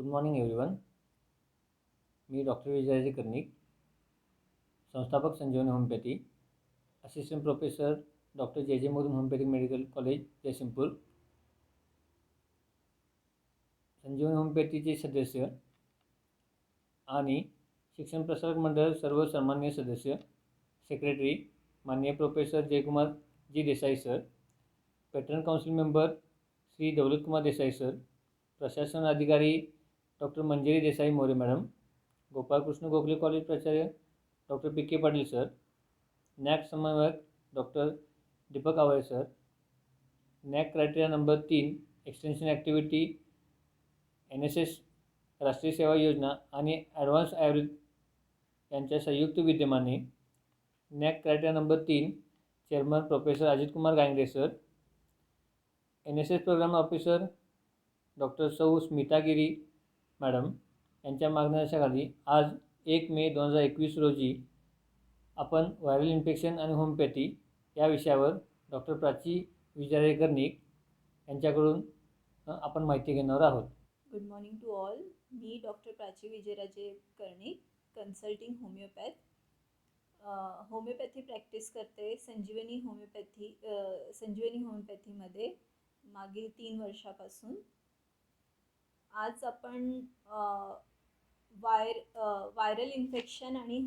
Good morning everyone. मी doctor Vijayaji Karnik, संस्थापक Sanjeevani homoeopathy, assistant professor doctor J मधून homoeopathic medical college Jaysingpur, Sanjeevani होमिओपॅथीचे सदस्य आणि शिक्षण प्रसारक मंडळ सर्व सन्माननीय सदस्य, सेक्रेटरी माननीय professor Jaykumar ji Desai sir, patron council member Shri Daulat Kumar Desai sir, प्रशासन अधिकारी doctor Manjiri Desai More madam, Gopalkrishna Gokhale college प्राचार्य doctor P K Patil sir, NAAC समन्वयक doctor Deepak Awale sir, NAAC criteria number 3 extension activity NSS Rashtriya सेवा योजना आणि ॲडव्हान्स आयुर्वेद यांच्या संयुक्त विद्यमाने NAAC criteria number 3 chairman professor Ajit Kumar Gangade sir, NSS programme officer doctor सौ स्मितागिरी मॅडम यांच्या मार्गदर्शनाखाली आज 1 मे 2021 रोजी आपण व्हायरल इन्फेक्शन आणि होमिओपॅथी या विषयावर डॉक्टर प्राची विजय कर्णिक यांच्याकडून आपण माहिती घेणार आहोत. Good morning to all. मी doctor Prachi Vijayaraje Karnik, consulting homeopath. Homeopathy practice करते संजीवनी होमिओपॅथीमध्ये मागील 3 वर्षापासून. आज आपण व्हायरल इन्फेक्शन आणि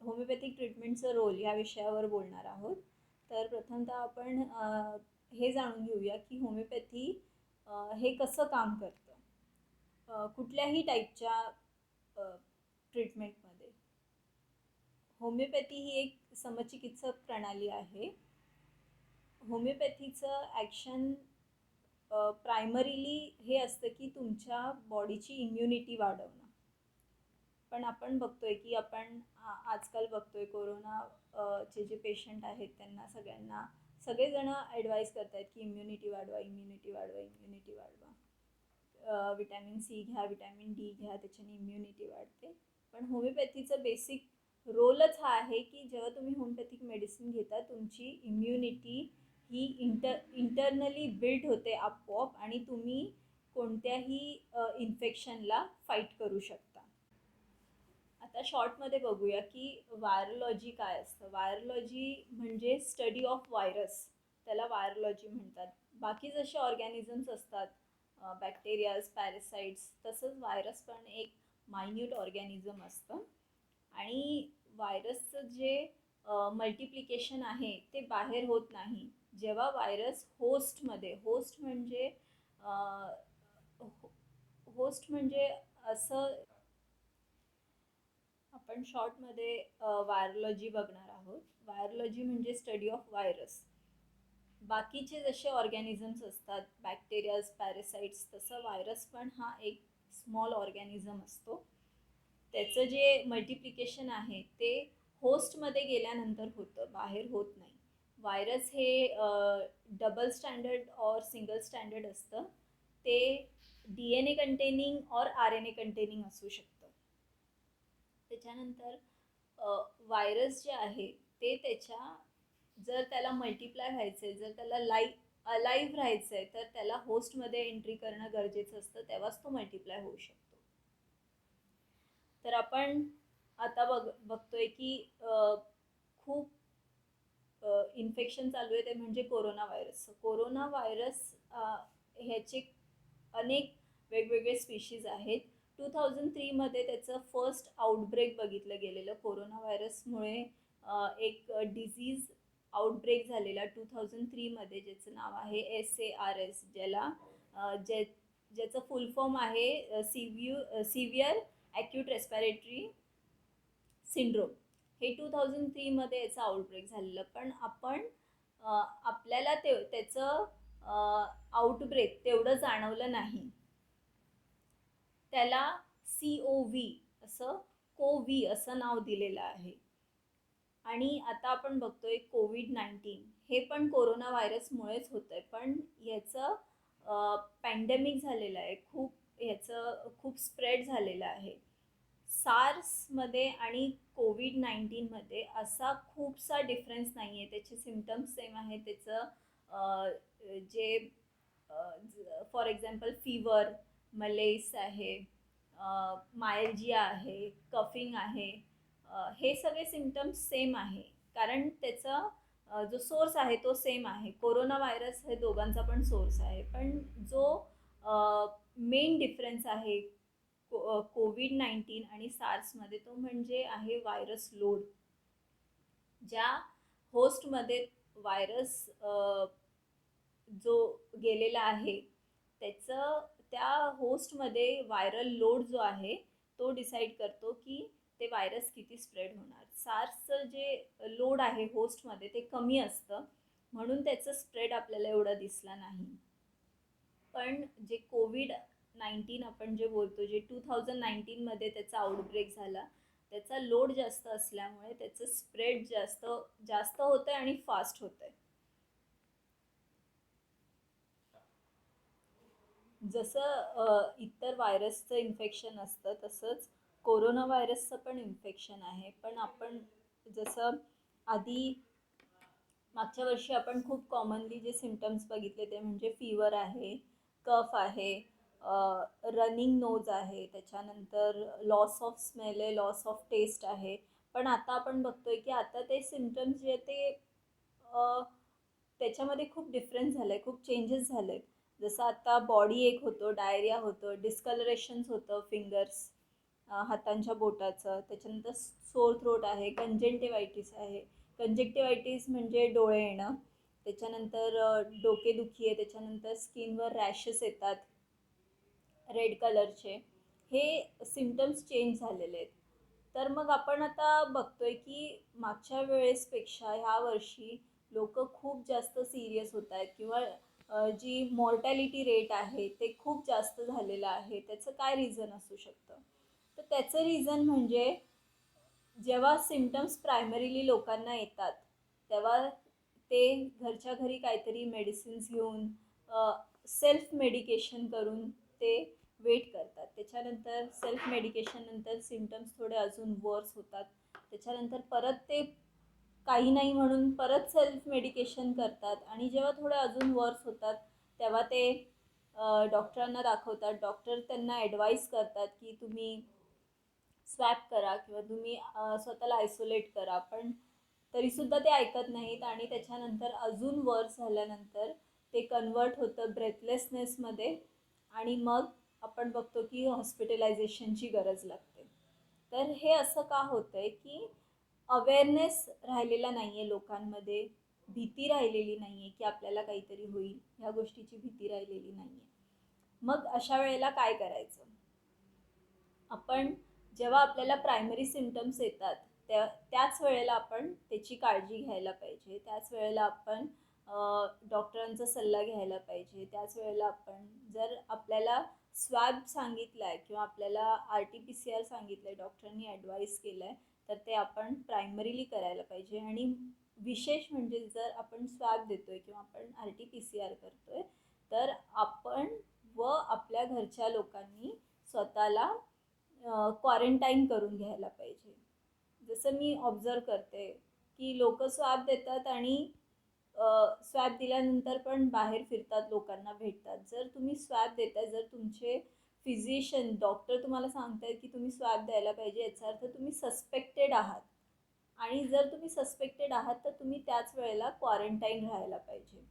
होमिओपॅथिक ट्रीटमेंटचं रोल या विषयावर बोलणार आहोत. तर प्रथमतः आपण हे जाणून घेऊया की होमिओपॅथी हे कसं काम करतं. कुठल्याही टाईपच्या ट्रीटमेंटमध्ये होमिओपॅथी ही एक समचिकित्सक प्रणाली आहे. होमिओपॅथीचं ॲक्शन प्रायमरीली हे असतं की तुमच्या बॉडीची इम्युनिटी वाढवणं. पण आपण बघतोय की आजकाल बघतोय कोरोना जे पेशंट आहेत त्यांना सगळेजण ॲडवाईज करत आहेत की इम्युनिटी वाढवा. विटॅमिन C घ्या, विटॅमिन D घ्या, त्याच्याने इम्युनिटी वाढते. पण होमिओपॅथीचं बेसिक रोलच हा आहे की जेव्हा तुम्ही होमिओपॅथिक मेडिसिन घेता तुमची इम्युनिटी ही इंटरनली बिल्ड होते आपोआप आणि तुम्ही कोणत्याही इन्फेक्शनला फाईट करू शकता. आता शॉर्टमध्ये बघूया की व्हायरोलॉजी काय असतं. व्हायरोलॉजी म्हणजे स्टडी ऑफ व्हायरस, त्याला व्हायरोलॉजी म्हणतात. बाकी जसे ऑर्गॅनिझम्स असतात बॅक्टेरियाज, पॅरासाइट्स, तसंच व्हायरस पण एक मायन्यूट ऑर्गॅनिझम असतं. आणि व्हायरसचं जे मल्टिप्लिकेशन आहे ते बाहेर होत नाही. जेव्हा व्हायरस होस्ट म्हणजे असं आपण शॉर्टमध्ये व्हायरोलॉजी बघणार आहोत. व्हायरोलॉजी म्हणजे स्टडी ऑफ व्हायरस. बाकीचे जसे ऑर्गॅनिझम्स असतात बॅक्टेरियाज, पॅरासाइट्स, तसं व्हायरस पण हा एक स्मॉल ऑर्गॅनिझम असतो. त्याचं जे मल्टिप्लिकेशन आहे ते होस्टमध्ये गेल्यानंतर होतं, बाहेर होत नाही. व्हायरस हे डबल स्टँडर्ड और सिंगल स्टँडर्ड असतं. ते DNA कंटेनिंग और RNA कंटेनिंग असू शकतं. त्याच्यानंतर व्हायरस जे आहे ते जर त्याला मल्टिप्लाय व्हायचं आहे, जर त्याला अलाईव्ह राहायचं आहे तर त्याला होस्टमध्ये एंट्री करणं गरजेचं असतं, तेव्हाच तो मल्टिप्लाय होऊ शकतो. तर आपण आता बघतोय की खूप इन्फेक्शन चालू आहे, ते म्हणजे कोरोना व्हायरस. कोरोना व्हायरस ह्याचे अनेक वेगवेगळे स्पीशीज आहेत. 2003मध्ये त्याचं फर्स्ट आउटब्रेक बघितलं गेलेलं. कोरोना व्हायरसमुळे एक डिझीज आउटब्रेक झालेला 2003मध्ये, ज्याचं नाव आहे SARS, ज्याचं फुल फॉर्म आहे सिव्हिअर ॲक्यूट रेस्पिरेटरी सिंड्रोम. हे 2003मध्ये याचं आउटब्रेक झालेलं. पण आपल्याला त्याचं आउटब्रेक तेवढं जाणवलं नाही. त्याला कोव्ही असं नाव दिलेलं आहे. आणि आता आपण बघतोय COVID-19 हे पण कोरोना व्हायरसमुळेच होतं आहे. पण याचं पॅन्डेमिक झालेलं आहे, ह्याचं खूप स्प्रेड झालेलं आहे. SARSमध्ये आणि COVID-19मध्ये असा खूपसा डिफरन्स नाही आहे. त्याचे सिम्पटम्स सेम आहे. त्याचं J for example fever, Millais आहे, मायल्जिया आहे, कफिंग आहे. हे सगळे सिम्पटम्स सेम आहे, कारण त्याचा जो सोर्स आहे तो सेम आहे. कोरोना व्हायरस हे दोघांचा पण सोर्स आहे, पण जो मेन डिफरन्स आहे कोविड-19 आणि सार्समध्ये तो म्हणजे आहे व्हायरस लोड. ज्या होस्टमध्ये व्हायरस जो गेलेला आहे त्याचं त्या होस्टमध्ये व्हायरल लोड जो आहे तो डिसाईड करतो की ते व्हायरस किती स्प्रेड होणार. सार्सचं जे लोड आहे होस्टमध्ये ते कमी असतं, म्हणून त्याचं स्प्रेड आपल्याला एवढा दिसला नाही. पण जे कोविड-19 आपण जे बोलतो, जे 2019मध्ये त्याचा आउटब्रेक झाला, त्याचा लोड जास्त असल्यामुळे त्याचं स्प्रेड जास्त जास्त होतं आहे आणि फास्ट होतं आहे. जसं इतर व्हायरसचं इन्फेक्शन असतं तसंच कोरोना व्हायरसचं पण इन्फेक्शन आहे. पण आपण जसं आधी मागच्या वर्षी आपण खूप कॉमनली जे सिम्पटम्स बघितले ते म्हणजे फीवर आहे, कफ आहे, रनिंग नोज आहे, त्याच्यानंतर लॉस ऑफ स्मेल आहे, लॉस ऑफ टेस्ट आहे. पण आता आपण बघतोय की आता ते सिम्पटम्स जे ते त्याच्यामध्ये खूप डिफरन्स झालं आहे, खूप चेंजेस झाले आहेत. जसं आता बॉडी एक होतो, डायरिया होतं, डिस्कलरेशन्स होतं फिंगर्स, हातांच्या बोटाचं. त्याच्यानंतर सोर थ्रोट आहे, कंजेंटिव्हायटिस आहे. कंजेक्टिव्हायटिस म्हणजे डोळे येणं. त्याच्यानंतर डोकेदुखी आहे. त्याच्यानंतर स्किनवर रॅशेस येतात रेड कलरचे. हे सिम्पटम्स चेंज झालेले आहेत. तर मग आपण आता बघतोय की मागच्या वेळेसपेक्षा ह्या वर्षी लोक खूप जास्त सिरियस होत आहेत किंवा जी मॉर्टॅलिटी रेट आहे ते खूप जास्त झालेलं आहे. त्याचं काय रिझन असू शकतं? तर त्याचं रिझन म्हणजे जेव्हा सिम्पटम्स प्रायमरीली लोकांना येतात तेव्हा ते घरच्या घरी काहीतरी मेडिसिन्स घेऊन सेल्फ मेडिकेशन करून ते वेट करतात. त्याच्यानंतर सेल्फ मेडिकेशननंतर सिम्पटम्स थोडे अजून वर्स होतात. त्याच्यानंतर परत ते काही नाही म्हणून परत सेल्फ मेडिकेशन करतात आणि जेव्हा थोडे अजून वर्स होतात तेव्हा ते डॉक्टरांना दाखवतात. डॉक्टर त्यांना ॲडवाईस करतात की तुम्ही स्वॅप करा किंवा तुम्ही स्वतःला आयसोलेट करा. पण तरीसुद्धा ते ऐकत नाहीत आणि त्याच्यानंतर अजून वर्स झाल्यानंतर ते कन्वर्ट होतं ब्रेथलेसनेसमध्ये आणि मग आपण बघतो की हॉस्पिटलायझेशनची गरज लागते. तर हे असं का होतं आहे की अवेअरनेस राहिलेला नाही आहे लोकांमध्ये, भीती राहिलेली नाही आहे की आपल्याला काहीतरी होईल, ह्या गोष्टीची भीती राहिलेली नाही आहे. मग अशा वेळेला काय करायचं? आपण जेव्हा आपल्याला प्रायमरी सिम्पटम्स येतात त्याच वेळेला आपण त्याची काळजी घ्यायला पाहिजे. त्याच वेळेला आपण डॉक्टरांचा सल्ला घ्यायला पाहिजे. त्याच वेळेला आपण जर आपल्याला स्वॅब सांगितला आहे किंवा आपल्याला RT-PCR सांगितलं आहे, डॉक्टरांनी ॲडवाईस केलं आहे, तर ते आपण प्रायमरीली करायला पाहिजे. आणि विशेष म्हणजे जर आपण स्वॅब देतो आहे किंवा आपण RT-PCR करतो आहे तर आपण व आपल्या घरच्या लोकांनी स्वतःला क्वारंटाईन करून घ्यायला पाहिजे. जसं मी ऑब्झर्व करते की लोक स्वॅब देतात आणि स्वॅब दिल्यानंतर पण बाहेर फिरतात, लोकांना भेटतात. जर तुम्ही स्वॅब देताय, जर तुमचे फिजिशियन डॉक्टर तुम्हाला सांगतायत की तुम्ही स्वॅब द्यायला पाहिजे, याचा अर्थ तुम्ही सस्पेक्टेड आहात. आणि जर तुम्ही सस्पेक्टेड आहात तर तुम्ही त्याच वेळेला क्वारंटाईन राहायला पाहिजे.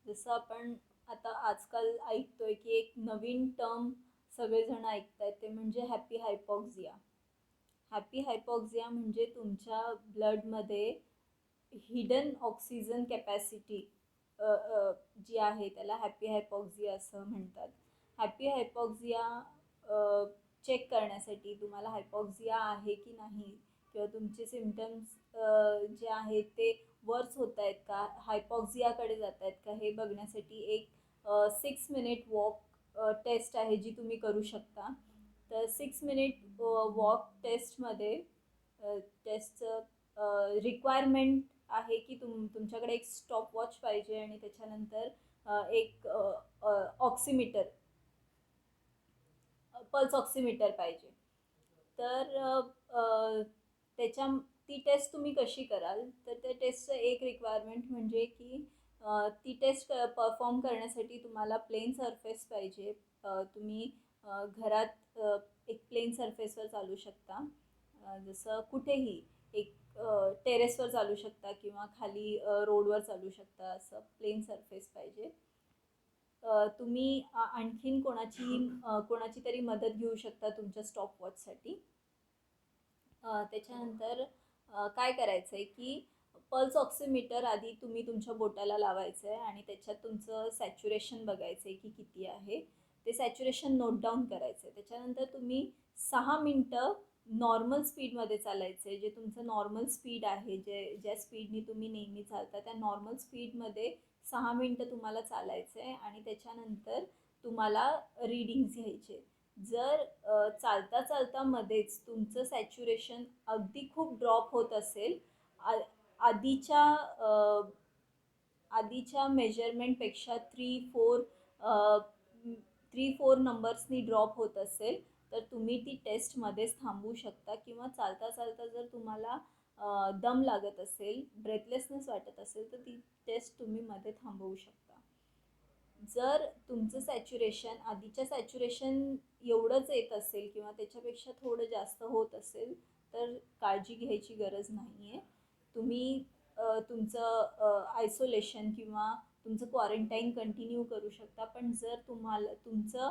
जसं आपण आता आजकाल ऐकतोय की एक नवीन टर्म सगळेजण ऐकतायत ते म्हणजे हॅपी हायपॉक्सिया. हॅपी हायपॉक्सिया म्हणजे तुमच्या ब्लडमध्ये हिडन ऑक्सिजन कॅपॅसिटी जी आहे त्याला हॅपी हायपॉक्सिया असं म्हणतात. हॅपी हायपॉक्सिया चेक करण्यासाठी तुम्हाला हायपॉक्सिया आहे की नाही किंवा तुमचे सिम्पटम्स जे आहेत ते वर्स होत आहेत का, हायपॉक्सियाकडे जात आहेत का, हे बघण्यासाठी एक 6 मिनिट वॉक टेस्ट आहे जी तुम्ही करू शकता. तर 6 मिनिट वॉक टेस्टमध्ये टेस्टचं रिक्वायरमेंट आहे की तुमच्याकडे एक स्टॉपवॉच पाहिजे आणि त्याच्यानंतर एक ऑक्सिमीटर, पल्स ऑक्सिमीटर पाहिजे. तर त्याच्या ती टेस्ट तुम्ही कशी कराल? तर त्या टेस्टचं एक रिक्वायरमेंट म्हणजे की ती टेस्ट परफॉर्म करण्यासाठी तुम्हाला प्लेन सरफेस पाहिजे, तुम्ही घरात एक प्लेन सरफेसवर चालू शकता, जसं कुठेही एक टेरेसवर चालू शकता किंवा खाली रोडवर चालू शकता, असं प्लेन सरफेस पाहिजे. तुम्ही आणखीन कोणाची तरी मदत घेऊ शकता तुमच्या स्टॉपवॉचसाठी. त्याच्यानंतर काय करायचं आहे की पल्स ऑक्सिमीटर आधी तुम्ही तुमच्या बोटाला लावायचं आहे आणि त्याच्यात तुमचं सॅच्युरेशन बघायचं आहे की किती आहे. ते सॅच्युरेशन नोट डाऊन करायचं आहे. त्याच्यानंतर तुम्ही 6 मिनटं नॉर्मल स्पीडमध्ये चालायचं आहे. जे तुमचं नॉर्मल स्पीड आहे, ज्या स्पीडनी तुम्ही नेहमी चालता त्या नॉर्मल स्पीडमध्ये 6 मिनटं तुम्हाला चालायचं आहे आणि त्याच्यानंतर तुम्हाला रीडिंग्स घ्यायचे. जर चालता चालता मध्येच तुमचं सॅच्युरेशन अगदी खूप ड्रॉप होत असेल, आ आधीच्या आधीच्या मेजरमेंटपेक्षा 3-4 नंबर्सनी ड्रॉप होत असेल, तर तुम्ही ती टेस्टमध्येच थांबवू शकता किंवा चालता चालता जर तुम्हाला दम लागत असेल, ब्रेथलेसनेस वाटत असेल, तर ती टेस्ट तुम्ही मध्ये थांबवू शकता. जर तुमचं सॅच्युरेशन आधीच्या सॅच्युरेशन एवढंच येत असेल किंवा त्याच्यापेक्षा थोडं जास्त होत असेल, तर काळजी घ्यायची गरज नाही आहे. तुम्ही तुमचं आयसोलेशन किंवा तुमचं क्वारंटाईन कंटिन्यू करू शकता. पण जर तुम्हाला तुमचं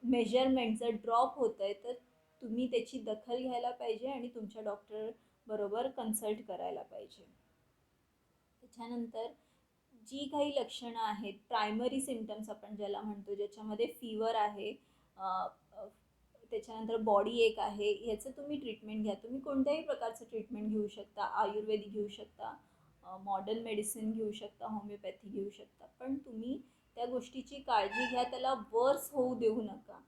मेजरमेंट जर ड्रॉप होतं आहे, तर तुम्ही त्याची दखल घ्यायला पाहिजे आणि तुमच्या डॉक्टरबरोबर कन्सल्ट करायला पाहिजे. त्याच्यानंतर जी काही लक्षणं आहेत, प्रायमरी सिम्पटम्स आपण ज्याला म्हणतो, ज्याच्यामध्ये फीवर आहे, त्याच्यानंतर बॉडी एक आहे, ह्याचं तुम्ही ट्रीटमेंट घ्या. तुम्ही कोणत्याही प्रकारचं ट्रीटमेंट घेऊ शकता. आयुर्वेदिक घेऊ शकता, मॉडर्न मेडिसिन घेऊ शकता, होमिओपॅथी घेऊ शकता. पण तुम्ही त्या गोष्टीची काळजी घ्या, त्याला वर्स होऊ देऊ नका.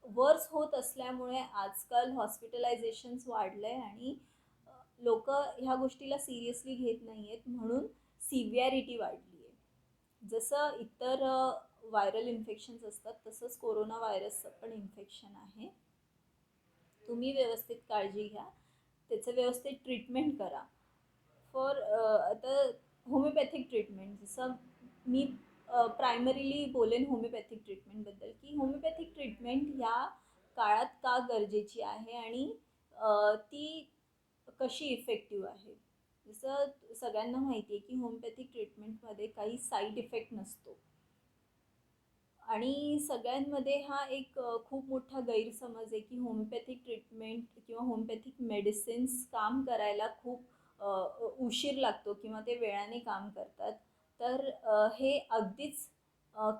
वर्स होत असल्यामुळे आजकाल हॉस्पिटलायझेशन्स वाढलं आहे आणि लोक ह्या गोष्टीला सिरियसली घेत नाही आहेत, म्हणून सिव्हिॲरिटी वाढली आहे. जसं इतर व्हायरल इन्फेक्शन्स असतात, तसंच कोरोना व्हायरसचं पण इन्फेक्शन आहे. तुम्ही व्यवस्थित काळजी घ्या, त्याचं व्यवस्थित ट्रीटमेंट करा. आता होमिओपॅथिक ट्रीटमेंट, जसं मी प्रायमरीली बोलेन होमिओपॅथिक ट्रीटमेंटबद्दल, की होमिओपॅथिक ट्रीटमेंट ह्या काळात का गरजेची आहे आणि ती कशी इफेक्टिव्ह आहे. जसं सगळ्यांना माहिती आहे की होमिओपॅथिक ट्रीटमेंटमध्ये काही साईड इफेक्ट नसतो आणि सगळ्यांमध्ये हा एक खूप मोठा गैरसमज आहे की होमिओपॅथिक ट्रीटमेंट किंवा होमिओपॅथिक मेडिसिन्स काम करायला खूप उशीर लागतो किंवा ते वेळाने काम करतात. तर हे अगदीच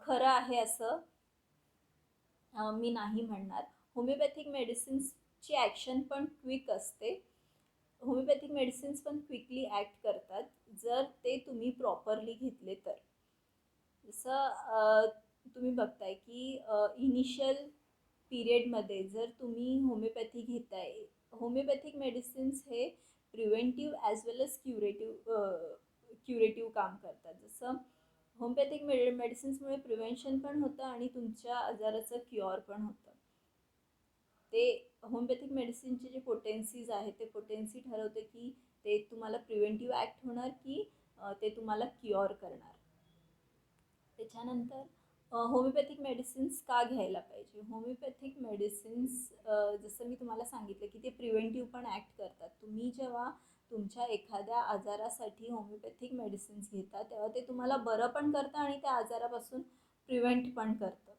खरं आहे असं मी नाही म्हणणार. होमिओपॅथिक मेडिसिन्सची ॲक्शन पण क्विक असते. होमिओपॅथिक मेडिसिन्स पण क्विकली ॲक्ट करतात जर ते तुम्ही प्रॉपरली घेतले तर. जसं तुम्ही बघताय की इनिशियल पिरियडमध्ये जर तुम्ही होमिओपॅथी घेताय, होमिओपॅथिक मेडिसिन्स हे प्रिव्हेंटिव्ह ॲज वेल एज क्युरेटिव्ह काम करतात. जसं होमिओपॅथिक मेडिसिन्समुळे प्रिव्हेन्शन पण होतं आणि तुमच्या आजाराचं क्युअर पण होतं. ते होमिओपॅथिक मेडिसिनचे जे पोटेन्सीज आहेत, ते पोटेन्सी ठरवते की ते तुम्हाला प्रिव्हेंटिव्ह ॲक्ट होणार की ते तुम्हाला क्युअर करणार. त्याच्यानंतर होमिओपॅथिक मेडिसिन्स का घ्यायला पाहिजे. होमिओपॅथिक मेडिसिन्स जसं मी तुम्हाला सांगितलं की ते प्रिव्हेंटिव्ह पण ॲक्ट करतात. तुम्ही जेव्हा तुमच्या एखाद्या आजारासाठी होमिओपॅथिक मेडिसिन्स घेता, तेव्हा ते तुम्हाला बरं पण करतं आणि त्या आजारापासून प्रिव्हेंट पण करतं.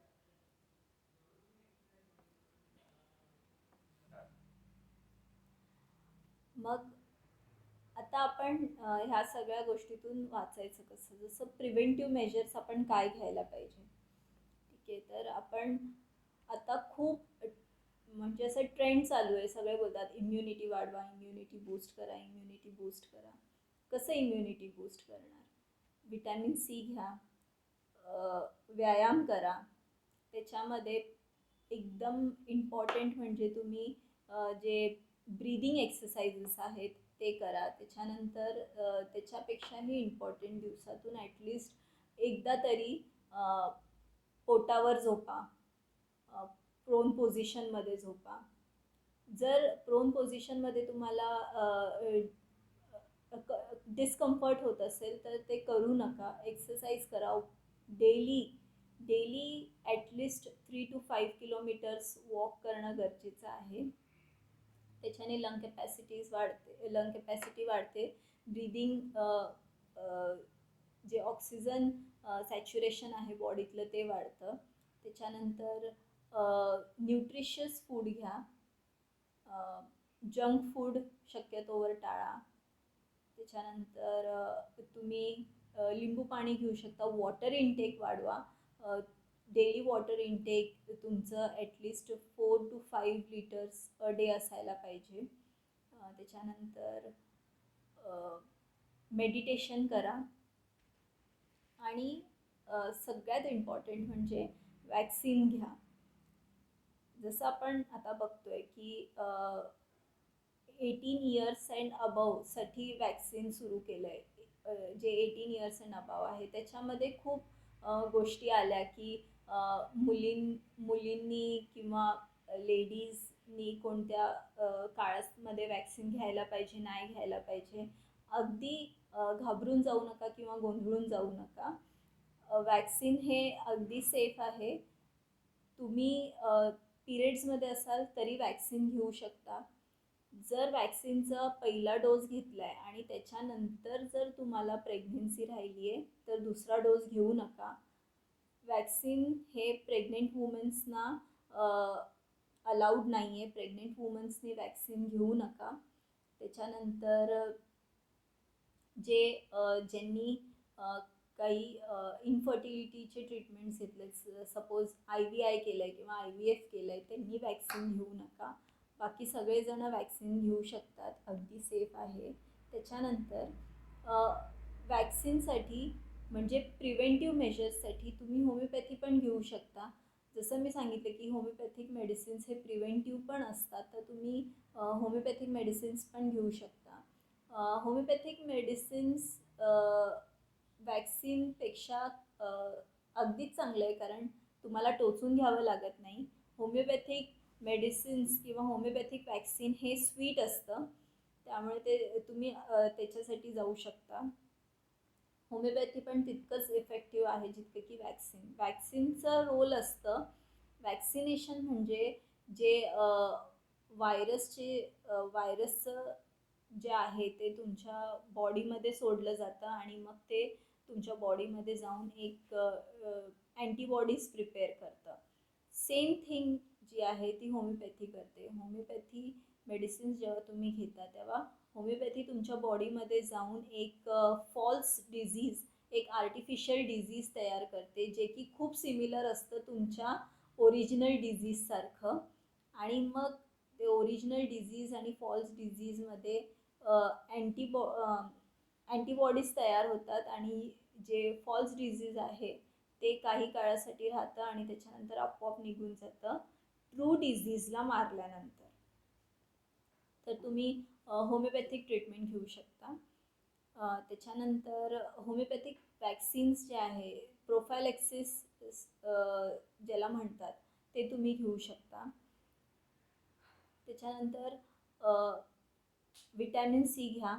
मग आता आपण ह्या सगळ्या गोष्टीतून वाचायचं कसं. जसं प्रिव्हेंटिव्ह मेजर्स आपण काय घ्यायला पाहिजे. ठीक आहे, तर आपण आता खूप म्हणजे असं ट्रेंड चालू आहे, सगळे बोलतात इम्युनिटी वाढवा, इम्युनिटी बूस्ट करा, इम्युनिटी बूस्ट करा. कसं इम्युनिटी बूस्ट करणार. विटॅमिन सी घ्या, व्यायाम करा. त्याच्यामध्ये एकदम इम्पॉर्टंट म्हणजे तुम्ही जे ब्रीदिंग एक्सरसाइजेस आहेत ते करा. त्याच्यानंतर त्याच्यापेक्षाही इम्पॉर्टंट दिवसातून ॲटलिस्ट एकदा तरी पोटावर झोपा, प्रोन पोझिशनमध्ये झोपा. जर प्रोन पोझिशनमध्ये तुम्हाला डिस्कम्फर्ट होत असेल तर ते करू नका. एक्सरसाइज करा daily. Daily at least 3 to 5 kilometres walk करणं गरजेचं आहे. त्याच्याने लंग कॅपॅसिटी वाढते. ब्रीदिंग जे ऑक्सिजन सॅच्युरेशन आहे बॉडीतलं ते वाढतं. त्याच्यानंतर न्यूट्रिशियस फूड घ्या. जंक फूड शक्यतोवर टाळा. त्याच्यानंतर तुम्ही लिंबू पाणी घेऊ शकता. वॉटर इनटेक वाढवा. डेली वॉटर इनटेक तुमचं at least 4 to 5 litres a day असायला पाहिजे. त्याच्यानंतर मेडिटेशन करा. आणि सगळ्यात इम्पॉर्टंट म्हणजे वॅक्सिन घ्या. जसं आपण आता बघतोय की 18 इयर्स अँड अबवसाठी वॅक्सिन सुरू केलं आहे. जे 18 इयर्स अँड अबव आहे त्याच्यामध्ये खूप गोष्टी आल्या की मुलींनी किंवा लेडीजनी कोणत्या काळामध्ये वॅक्सिन घ्यायला पाहिजे, नाही घ्यायला पाहिजे. अगदी घाबरून जाऊ नका किंवा गोंधळून जाऊ नका. वॅक्सिन हे अगदी सेफ आहे. तुम्ही पिरियड्समध्ये असाल तरी वॅक्सिन घेऊ शकता. जर वॅक्सिनचा पहिला डोस घेतला आहे आणि त्याच्यानंतर जर तुम्हाला प्रेग्नन्सी राहिली आहे तर दुसरा डोस घेऊ नका. वॅक्सिन हे प्रेग्नेंट वुमन्सना अलाउड नाही आहे. प्रेग्नेंट वुमन्सनी वॅक्सिन घेऊ नका. त्याच्यानंतर ज्यांनी काही इन्फर्टिलिटीचे ट्रीटमेंट्स घेतले, सपोज IVI केलं आहे किंवा IVF केलं आहे, त्यांनी वॅक्सिन घेऊ नका. बाकी सगळेजण वॅक्सिन घेऊ शकतात. अगदी सेफ आहे. त्याच्यानंतर वॅक्सिनसाठी म्हणजे प्रिव्हेंटिव्ह मेजर्ससाठी तुम्ही होमिओपॅथी पण घेऊ शकता. जसं मी सांगितलं की होमिओपॅथिक मेडिसिन्स हे प्रिव्हेंटिव्ह पण असतात, तर तुम्ही होमिओपॅथिक मेडिसिन्स पण घेऊ शकता. होमिओपॅथिक मेडिसिन्स वॅक्सिनपेक्षा अगदीच चांगलं आहे, कारण तुम्हाला टोचून घ्यावं लागत नाही. होमिओपॅथिक मेडिसिन्स किंवा होमिओपॅथिक वॅक्सिन हे स्वीट असतं, त्यामुळे ते तुम्ही त्याच्यासाठी जाऊ शकता. होमिओपॅथी पण तितकंच इफेक्टिव्ह आहे जितकं की वॅक्सिन. वॅक्सिनचं रोल असतं, वॅक्सिनेशन म्हणजे जे व्हायरसचं जे आहे ते तुमच्या बॉडीमध्ये सोडलं जातं आणि मग ते तुमच्या बॉडीमध्ये जाऊन एक अँटीबॉडीज प्रिपेअर करतं. सेम थिंग जी आहे ती होमिओपॅथी करते. होमिओपॅथी मेडिसिन्स जेव्हा तुम्ही घेता तेव्हा होमिओपॅथी तुमच्या बॉडीमध्ये जाऊन एक फॉल्स डिझीज, एक आर्टिफिशियल डिझीज तयार करते, जे की खूप सिमिलर असतं तुमच्या ओरिजिनल डिझीजसारखं. आणि मग ते ओरिजिनल डिझीज आणि फॉल्स डिझीजमध्ये अँटीबॉडीज तयार होतात आणि जे फॉल्स डिझीज आहे ते काही काळासाठी राहतं आणि त्याच्यानंतर आपोआप निघून जातं ट्रू डिझीजला मारल्यानंतर. तर तुम्ही होमिओपॅथिक ट्रीटमेंट घेऊ शकता. त्याच्यानंतर होमिओपॅथिक वॅक्सिन्स जे आहे, प्रोफायलॅक्सिस ज्याला म्हणतात, ते तुम्ही घेऊ शकता. त्याच्यानंतर विटॅमिन C घ्या.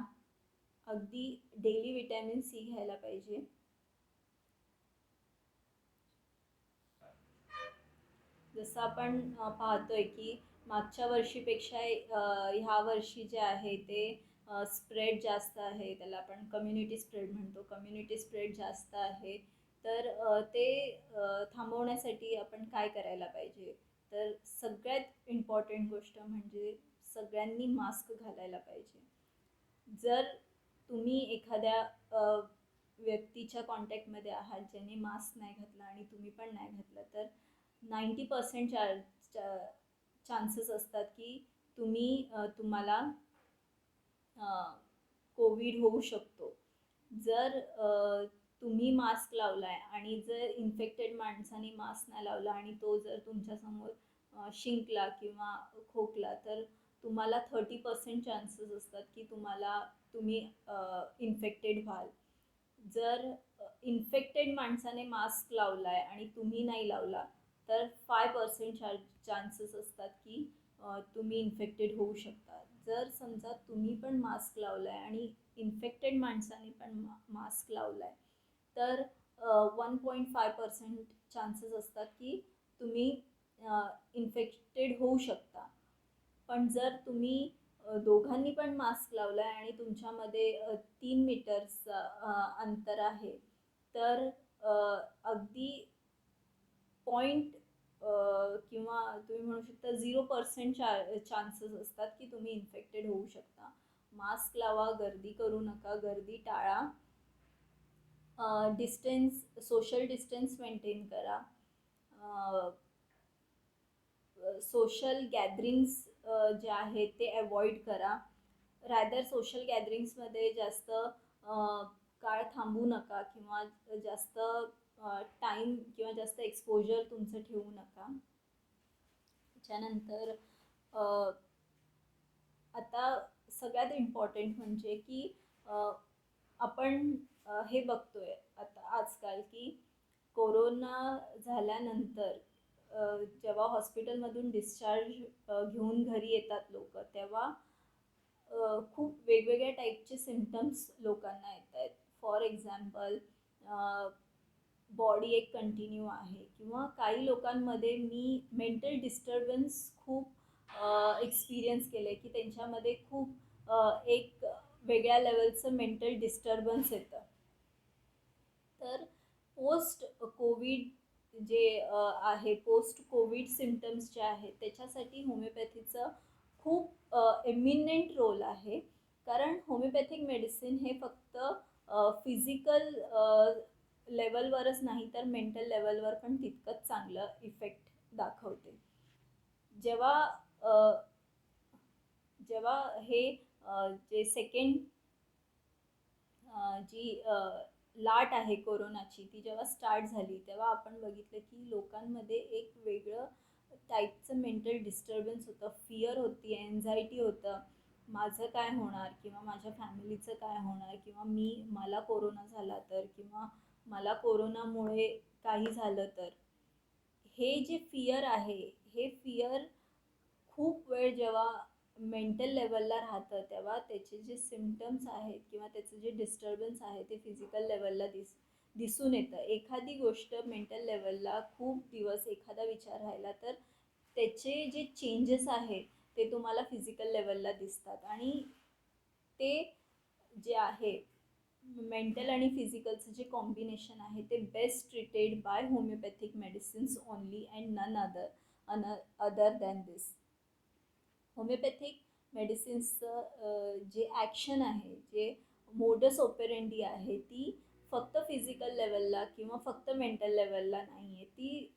अगदी डेली विटॅमिन C घ्यायला पाहिजे. जसं आपण पाहतोय की मागच्या वर्षीपेक्षा ह्या वर्षी जे आहे ते स्प्रेड जास्त आहे. त्याला आपण कम्युनिटी स्प्रेड म्हणतो. कम्युनिटी स्प्रेड जास्त आहे. तर ते थांबवण्यासाठी आपण काय करायला पाहिजे? तर सगळ्यात इम्पॉर्टंट गोष्ट म्हणजे सगळ्यांनी मास्क घालायला पाहिजे. जर तुम्ही एखाद्या व्यक्तीच्या कॉन्टॅक्टमध्ये आहात ज्याने मास्क नाही घातला आणि तुम्ही पण नाही घातला, तर 90% चान्सेस असतात की तुम्हाला कोविड होऊ शकतो. जर तुम्ही मास्क लावला आहे आणि जर इन्फेक्टेड माणसाने मास्क नाही लावला आणि तो जर तुमच्यासमोर शिंकला किंवा खोकला, तर तुम्हाला 30% चान्सेस असतात की तुम्ही इन्फेक्टेड व्हाल. जर इन्फेक्टेड माणसाने मास्क लावला आहे आणि तुम्ही नाही लावला, तर 5% चान्सेस असतात की तुम्ही इन्फेक्टेड होऊ शकता. जर समजा तुम्ही पण मास्क लावला आहे आणि इन्फेक्टेड माणसाने पण मास्क लावला आहे, तर 1.5% चान्सेस असतात की तुम्ही इन्फेक्टेड होऊ शकता. पण जर तुम्ही दोघांनी पण मास्क लावला आहे आणि तुमच्यामध्ये 3 मीटर्सचं अंतर आहे, तर अगदी पॉईंट किंवा तुम्ही म्हणू शकता 0% चान्सेस असतात की तुम्ही इन्फेक्टेड होऊ शकता. मास्क लावा, गर्दी करू नका, गर्दी टाळा, डिस्टन्स सोशल डिस्टन्स मेंटेन करा, सोशल गॅदरिंग्स जे आहेत ते अवॉइड करा. रॅदर सोशल गॅदरिंग्समध्ये जास्त काळ थांबू नका किंवा जास्त टाईम किंवा जास्त एक्सपोजर तुमचं ठेवू नका. त्याच्यानंतर आता सगळ्यात इम्पॉर्टंट म्हणजे की आपण हे बघतोय आता आजकाल की कोरोना झाल्यानंतर जेव्हा हॉस्पिटलमधून डिस्चार्ज घेऊन घरी येतात लोक, तेव्हा खूप वेगवेगळ्या टाईपचे सिम्पटम्स लोकांना येत आहेत. फॉर एक्झाम्पल, बॉडी एक कंटिन्यू आहे किंवा काही लोकांमध्ये मी मेंटल डिस्टर्बन्स खूप एक्सपिरियन्स केलं आहे की त्यांच्यामध्ये खूप एक वेगळ्या लेवलचं मेंटल डिस्टर्बन्स येतं. तर पोस्ट कोविड जे आहे, पोस्ट कोविड सिम्पटम्स जे आहेत त्याच्यासाठी होमिओपॅथीचं खूप एमिनेंट रोल आहे. कारण होमिओपॅथिक मेडिसिन हे फक्त फिजिकल लेवलवरच नाही तर मेंटल लेवलवर पण तितकंच चांगलं इफेक्ट दाखवते. जेव्हा जेव्हा हे जे सेकंड जी लाट आहे कोरोनाची ती जेव्हा स्टार्ट झाली, तेव्हा आपण बघितलं की लोकांमध्ये एक वेगळं टाईपचं मेंटल डिस्टर्बन्स होतं, फिअर होती, एन्झायटी होतं. माझं काय होणार किंवा माझ्या फॅमिलीचं काय होणार किंवा मला कोरोना झाला तर किंवा मला कोरोनामुळे काही झालं तर. हे जे फिअर आहे, हे फिअर खूप वेळ जेव्हा मेंटल लेवलला राहतं तेव्हा त्याचे जे सिम्पटम्स आहेत किंवा त्याचं जे डिस्टर्बन्स आहे ते फिजिकल लेवलला दिसून येतं. एखादी गोष्ट मेंटल लेवलला खूप दिवस एखादा विचार राहिला तर त्याचे जे चेंजेस आहेत ते तुम्हाला फिजिकल लेवलला दिसतात. आणि ते जे आहे मेंटल आणि फिजिकलचं जे कॉम्बिनेशन आहे ते best treated by homoeopathic medicines only and none other than this. होमिओपॅथिक मेडिसिन्सचं जे ॲक्शन आहे, जे मोडस ऑपेरंडी आहे, ती फक्त फिजिकल लेवलला किंवा फक्त मेंटल लेवलला नाही आहे, ती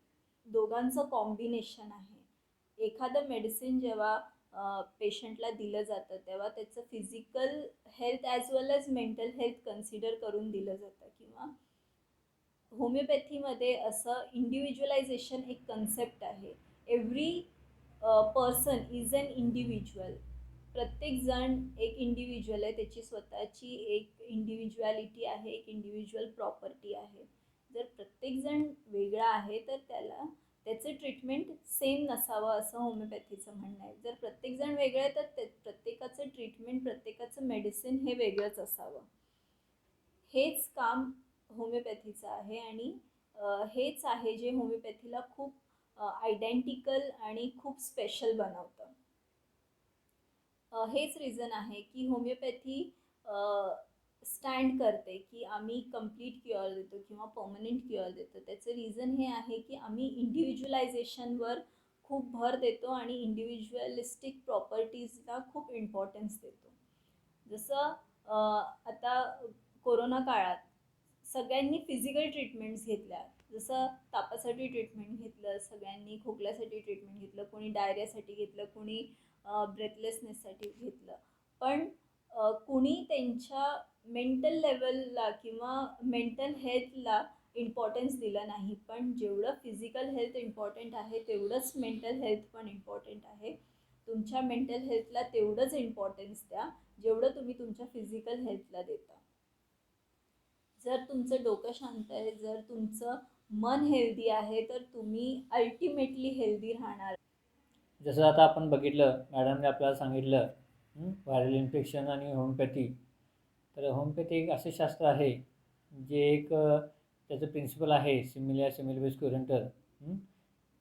दोघांचं कॉम्बिनेशन आहे. एखादं मेडिसिन जेव्हा पेशंटला दिलं जातं तेव्हा त्याचं फिजिकल हेल्थ ॲज वेल ॲज मेंटल हेल्थ कन्सिडर करून दिलं जातं. किंवा होमिओपॅथीमध्ये असं इंडिव्हिज्युअलायझेशन एक कन्सेप्ट आहे. Every person is an individual. प्रत्येकजण एक इंडिव्हिज्युअल आहे, त्याची स्वतःची एक इंडिव्हिज्युअलिटी आहे, एक इंडिव्हिज्युअल प्रॉपर्टी आहे. जर प्रत्येकजण वेगळा आहे तर त्याचं ट्रीटमेंट सेम नसावं असं होमिओपॅथीचं म्हणणं आहे. जर प्रत्येकजण वेगळं आहे तर प्रत्येकाचं ट्रीटमेंट, प्रत्येकाचं मेडिसिन हे वेगळंच असावं. हेच काम होमिओपॅथीचं आहे आणि हेच आहे जे होमिओपॅथीला खूप आयडेंटिकल आणि खूप स्पेशल बनवतं. हेच रिझन आहे की होमिओपॅथी स्टँड करते की आम्ही कंप्लीट क्युअर देतो किंवा पर्मनंट क्युअर देतो. त्याचं रिझन हे आहे की आम्ही इंडिव्हिज्युअलायझेशनवर खूप भर देतो आणि इंडिव्हिज्युअलिस्टिक प्रॉपर्टीजला खूप इम्पॉर्टन्स देतो. जसं आता कोरोना काळात सगळ्यांनी फिजिकल ट्रीटमेंट्स घेतल्या. जसं तापासाठी ट्रीटमेंट घेतलं सगळ्यांनी, खोकल्यासाठी ट्रीटमेंट घेतलं, कोणी डायरियासाठी घेतलं, कोणी ब्रेथलेसनेससाठी घेतलं. पण कुणी त्यांच्या मेंटल लेवलला किंवा मेंटल हेल्थला इम्पॉर्टन्स दिलं नाही. पण जेवढं फिजिकल हेल्थ इम्पॉर्टंट आहे तेवढंच मेंटल हेल्थ पण इम्पॉर्टंट आहे. तुमच्या मेंटल हेल्थला तेवढंच इम्पॉर्टन्स द्या जेवढं तुम्ही तुमच्या फिजिकल हेल्थला देता. जर तुमचं डोकं शांत आहे, जर तुमचं मन हेल्दी आहे तर तुम्ही अल्टिमेटली हेल्दी राहणार. जसं आता आपण बघितलं, मॅडमने आपल्याला सांगितलं व्हायरल इन्फेक्शन आणि होमिओपॅथी. तर होमिओपॅथी एक असे शास्त्र आहे जे एक त्याचं प्रिन्सिपल आहे सिमिलस क्युरंटर,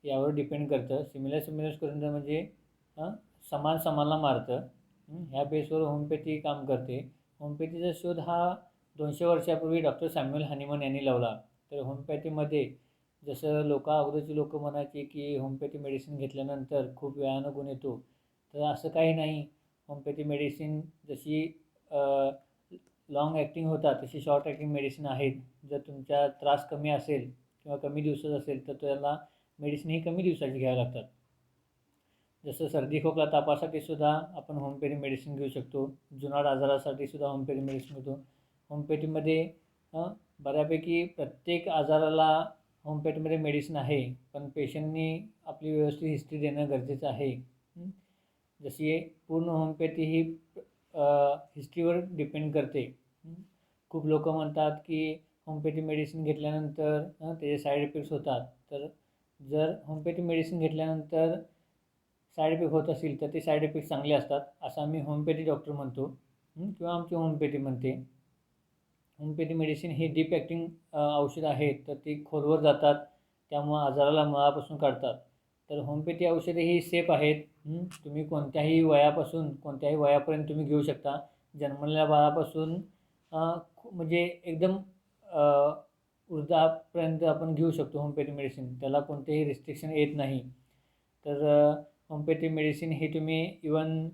यावर डिपेंड करतं. सिमिलस क्युरंटर म्हणजे समान समानला मारतं. ह्या बेसवर होमिओपॅथी काम करते. होमिओपॅथीचा शोध हा 200 वर्षापूर्वी डॉक्टर सॅम्युअल हनीमन यांनी लावला. तर होमिओपॅथीमध्ये जसं अगोदरची लोक म्हणायचे की होमिओपॅथी मेडिसिन घेतल्यानंतर खूप वेळानं गुण येतो, तर असं काही नाही. होमिओपॅथी मेडिसिन जशी लॉंग ॲक्टिंग होतात तशी शॉर्ट ॲक्टिंग मेडिसिन आहेत. जर तुमचा त्रास कमी असेल किंवा कमी दिवसात असेल तर त्याला मेडिसिन ही कमी दिवसाची घ्यावी लागतात. जसं सर्दी खोकला तापासाठी सुद्धा आपण होमिओपॅथी मेडिसिन घेऊ शकतो. जुनाट आजारासाठी सुद्धा होमिओपॅथी मेडिसिन घेतो. होमिओपॅथीमध्ये बऱ्यापैकी प्रत्येक आजाराला होमिओपॅथीमध्ये मेडिसिन आहे, पण पेशंटनी आपली व्यवस्थित हिस्ट्री देणं गरजेचं आहे. जशी पूर्ण होमिओपॅथी ही हिस्ट्रीवर डिपेंड करते. खूप लोक म्हणतात की होमिओपॅथी मेडिसिन घेतल्यानंतर त्याचे साईड इफेक्ट्स होतात. तर जर होमिओपॅथी मेडिसिन घेतल्यानंतर साईड इफेक्ट होत असेल तर ते साईड इफेक्ट चांगले असतात असं आम्ही होमिओपॅथी डॉक्टर म्हणतो किंवा आमची होमिओपॅथी म्हणते. होमिओपॅथी मेडिसिन ही डीप ॲक्टिंग औषध आहेत, तर ती खोलवर जातात, त्यामुळं आजाराला मुळापासून काढतात. तर होमिओपॅथी औषधे ही सेफ आहेत. तुम्ही कोणत्याही वयापासून कोणत्याही वयापर्यंत तुम्ही घेऊ शकता. जन्मलेल्या बाळापासून म्हणजे एकदम वृद्धापर्यंत आपण घेऊ शकतो होमिओपॅथी मेडिसिन. त्याला कोणतेही रिस्ट्रिक्शन येत नाही. तर होमिओपॅथी मेडिसिन ही तुम्ही इवन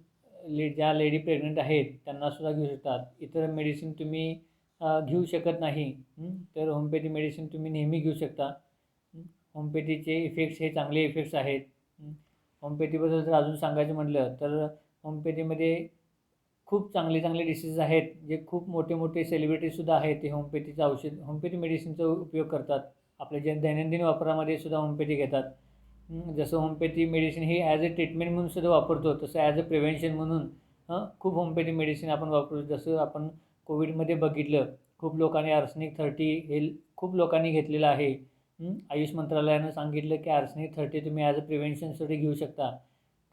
ज्या लेडी प्रेग्नंट आहेत त्यांनासुद्धा घेऊ शकतात. इतर मेडिसिन तुम्ही घेऊ शकत नाही. तर होमिओपॅथी मेडिसिन तुम्ही नेहमी घेऊ शकता. होमिओपॅथीचे इफेक्ट्स हे चांगले इफेक्ट्स आहेत. होमिओपॅथीबद्दल जर अजून सांगायचं म्हटलं तर होमिओपॅथीमध्ये खूप चांगले चांगले डिसीज आहेत, जे खूप मोठे मोठे सेलिब्रिटीजसुद्धा आहेत ते होमिओपॅथीचं औषध होमिओपॅथी मेडिसिनचा उपयोग करतात. आपल्या जे दैनंदिन वापरामध्ये सुद्धा होमिओपॅथी घेतात. जसं homeopathy medicine he as a treatment म्हणून सुद्धा वापरतो, तसं ॲज अ प्रिव्हेन्शन म्हणून खूप होमिओपॅथी मेडिसिन आपण वापरतो. जसं आपण कोविडमध्ये बघितलं, खूप लोकांनी आर्सेनिक 30 हे खूप लोकांनी घेतलेलं आहे. आयुष मंत्रालयानं सांगितलं की आर्सेनिक 30 तुम्ही ॲज अ प्रिव्हेन्शनसाठी घेऊ शकता.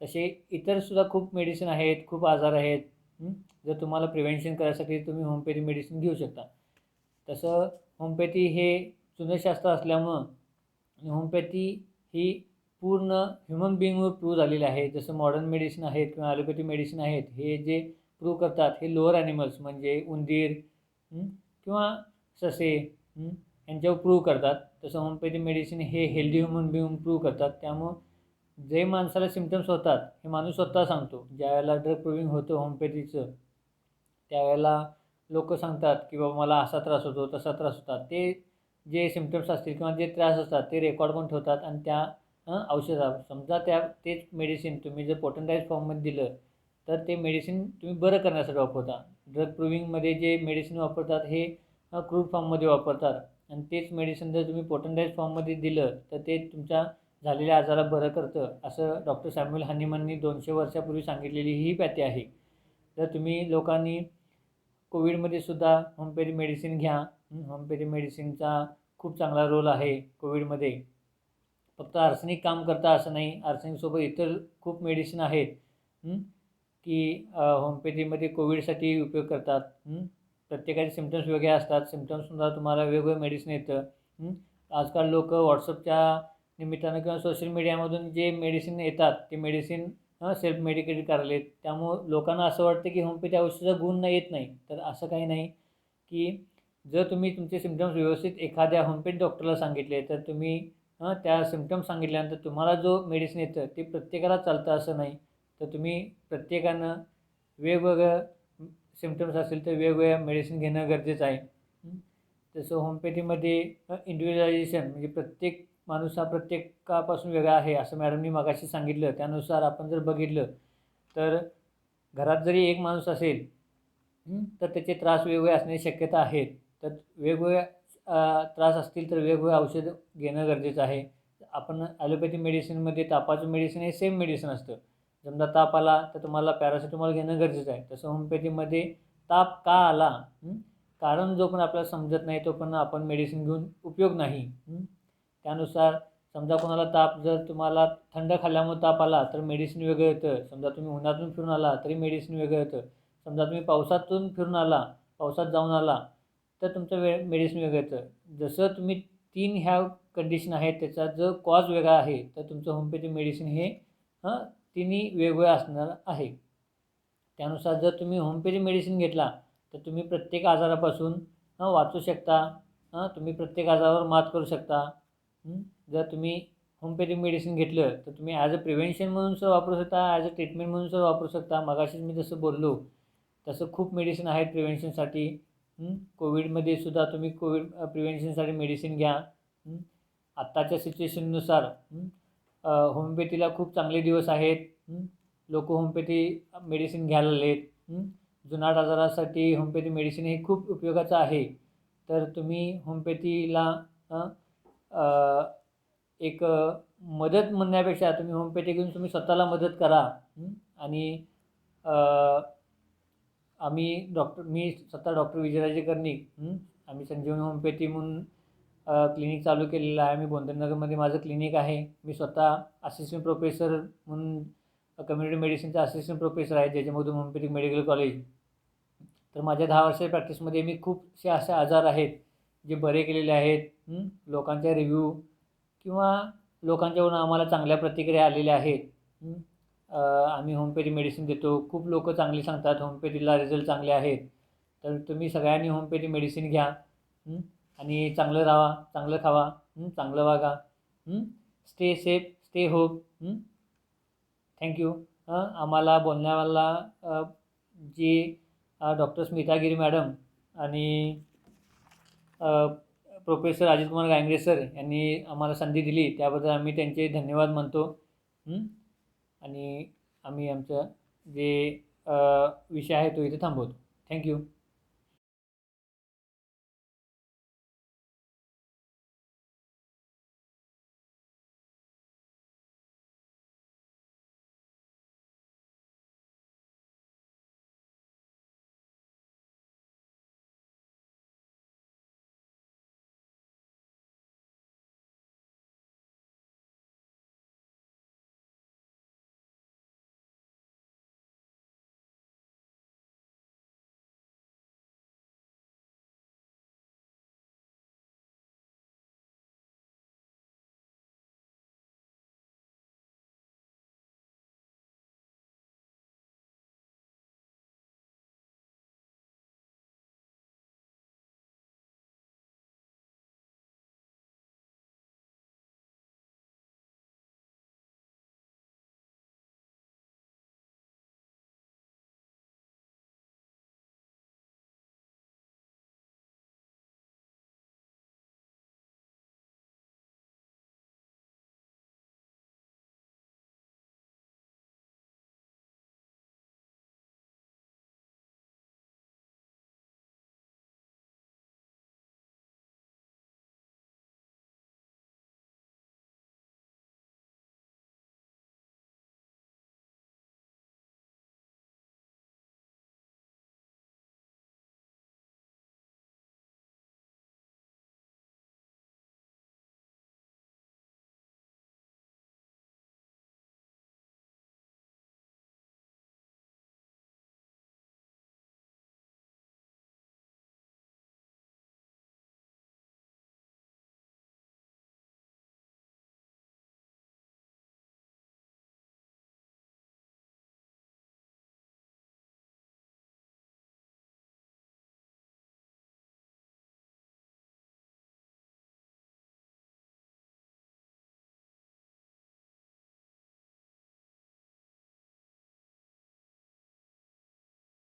तसे इतरसुद्धा खूप मेडिसिन आहेत, खूप आजार आहेत. जर तुम्हाला प्रिव्हेन्शन करायसाठी तुम्ही होमिओपॅथी मेडिसिन घेऊ शकता. तसं होमिओपॅथी हे जुनं शास्त्र असल्यामुळं होमिओपॅथी ही पूर्ण ह्युमन बिईंगवर प्रूव्ह झालेले आहे. जसं मॉडर्न मेडिसिन आहेत किंवा ॲलोपॅथी मेडिसिन आहेत, हे जे प्रूव्ह करतात हे लोअर ॲनिमल्स म्हणजे उंदीर किंवा ससे यांच्यावर प्रूव्ह करतात. तसं होमिओपॅथी मेडिसिन हे हेल्दी ह्युमन बिईंग प्रूव्ह करतात. त्यामुळं जे माणसाला सिम्पटम्स होतात हे माणूस स्वतः सांगतो. ज्यावेळेला ड्रग प्रूव्हिंग होतं होमिओपॅथीचं, त्यावेळेला लोक सांगतात की बाबा मला असा त्रास होतो, तसा त्रास होता. ते जे सिम्पटम्स असतील किंवा जे त्रास असतात ते रेकॉर्ड पण ठेवतात आणि त्या औषधावर समजा तेच मेडिसिन तुम्ही जर पोटंटाईज फॉर्ममध्ये दिलं तर ते मेडिसिन तुम्ही बरं करण्यासाठी वापरता. ड्रग प्रूव्हिंगमध्ये जे मेडिसिन वापरतात हे क्रूड फॉर्ममध्ये वापरतात आणि तेच मेडिसिन जर तुम्ही पोटंटाईज फॉर्ममध्ये दिलं तर ते तुमच्या झालेल्या आजारा बरं करतं, असं डॉक्टर सॅम्युअल हनीमननी 200 वर्षापूर्वी सांगितलेली ही पॅथी आहे. तर तुम्ही लोकांनी कोविडमध्ये सुद्धा होमिओपॅथी मेडिसिन घ्या. होमिओपॅथी मेडिसिनचा खूप चांगला रोल आहे कोविडमध्ये. फक्त आर्सेनिक काम करता असं नाही, आर्सेनिकसोबत इतर खूप मेडिसिन आहेत की होमिओपॅथीमध्ये कोविडसाठी उपयोग करतात. प्रत्येकाचे सिम्पटम्स वेगळे असतात. सिम्पटम्सनुसार तुम्हाला वेगवेगळं मेडिसिन येतं. आजकाल लोक व्हॉट्सअपच्या निमित्तानं किंवा सोशल मीडियामधून जे मेडिसिन येतात ते मेडिसिन सेल्फ मेडिकेटेड करायलेत. त्यामुळं लोकांना असं वाटतं की होमिओपॅथी औषधाचा गुण येत नाही. तर असं काही नाही की जर तुम्ही तुमचे सिम्पटम्स व्यवस्थित एखाद्या होमिओपॅथी डॉक्टरला सांगितले तर तुम्ही त्या सिम्पटम्स सांगितल्यानंतर तुम्हाला जो मेडिसिन येतं ते प्रत्येकाला चालतं असं नाही. तर तुम्ही प्रत्येकानं वेगवेगळं सिम्पटम्स असेल तर वेगवेगळ्या मेडिसिन घेणं गरजेचं आहे. तसं होमिओपॅथीमध्ये इंडिव्हिज्युअलायझेशन म्हणजे प्रत्येक माणूस हा प्रत्येकापासून वेगळा आहे असं मॅडमनी मगाशी सांगितलं. त्यानुसार आपण जर बघितलं तर घरात जरी एक माणूस असेल तर त्याचे त्रास वेगवेगळे असण्याची शक्यता आहे. तर वेगवेगळ्या त्रास असतील तर वेगवेगळं औषध घेणं गरजेचं आहे. आपण ॲलोपॅथी मेडिसिनमध्ये तापाचं मेडिसिन हे सेम मेडिसिन असतं. समजा ताप आला तर तुम्हाला पॅरासिटामॉल घेणं गरजेचं आहे. तसं होमिओपॅथीमध्ये ताप का आला कारण जो पण आपल्याला समजत नाही तो पण आपण मेडिसिन घेऊन उपयोग नाही. त्यानुसार समजा कोणाला ताप जर तुम्हाला थंड खाल्ल्यामुळे ताप आला तर मेडिसिन वेगळं येतं. समजा तुम्ही उन्हातून फिरून आला तरी मेडिसिन वेगळं येतं. समजा तुम्ही पावसातून फिरून आला, पावसात जाऊन आला तर तुमचं मेडिसिन वेगळं येतं. जसं तुम्ही 3 ह्या कंडिशन आहेत त्याचा जर कॉज वेगळा आहे तर तुमचं होमिओपॅथी मेडिसिन हे तिन्ही वेगवेगळं असणार आहे. त्यानुसार जर तुम्ही होमिओपॅथी मेडिसिन घेतला तर तुम्ही प्रत्येक आजारापासून वाचू शकता. तुम्ही प्रत्येक आजारावर मात करू शकता. जर तुम्ही होमिओपॅथिक मेडिसिन घेतलं तर तुम्ही ॲज अ प्रिव्हेन्शन म्हणून सुद्धा वापरू शकता, ॲज अ ट्रीटमेंट म्हणून सुद्धा वापरू शकता. मगाशीच मी जसं बोललो तसं खूप मेडिसिन आहेत प्रिव्हेन्शनसाठी. कोविडमध्ये सुद्धा तुम्ही कोविड प्रिव्हेन्शनसाठी मेडिसिन घ्या. आत्ताच्या सिच्युएशननुसार होमिओपॅथीला खूप चांगले दिवस आहेत. लोक होमिओपॅथी मेडिसिन घ्यायला लागलेत. जुनाट आजारासाठी होमिओपॅथी मेडिसिन हे खूप उपयोगाचं आहे. तर तुम्ही होमिओपॅथीला एक मदत म्हणण्यापेक्षा तुम्ही होमिओपॅथी घेऊन तुम्ही स्वतःला मदत करा. आणि मी स्वतः डॉक्टर विजयराजे कर्णिक. आम्ही संजीवनी होमिओपॅथी म्हणून क्लिनिक चालू केलेलं आहे. मी बोंधनगरमध्ये माझं क्लिनिक आहे. मी स्वतः असिस्टंट प्रोफेसर म्हणून कम्युनिटी मेडिसिनचा असिस्टंट प्रोफेसर आहे ज्याच्यामधून होमिओपॅथिक मेडिकल कॉलेज. तर माझ्या 10 वर्षाच्या प्रॅक्टिसमध्ये मी खूपसे असे आजार आहेत जे बरे केलेले आहेत. लोकांच्या रिव्ह्यू किंवा लोकांच्याकडून आम्हाला चांगल्या प्रतिक्रिया आलेल्या आहेत. आम्ही होमिओपॅथी मेडिसिन देतो. खूप लोक चांगली सांगतात होमिओपॅथीला रिझल्ट चांगले आहेत. तर तुम्ही सगळ्यांनी होमिओपॅथी मेडिसिन घ्या. आणि चांगलं राहा, चांगलं खावा, चांगलं वागा. Stay safe, stay hope. Thank you. आम्हाला बोलण्याला जी डॉक्टर स्मिता गिरी मॅडम आणि प्रोफेसर अजित कुमार गांगरे सर यांनी आम्हाला संधी दिली त्याबद्दल आम्ही त्यांचे धन्यवाद मानतो. आणि आम्ही आमचं जे विषय आहे तो इथे थांबवतो. थँक्यू.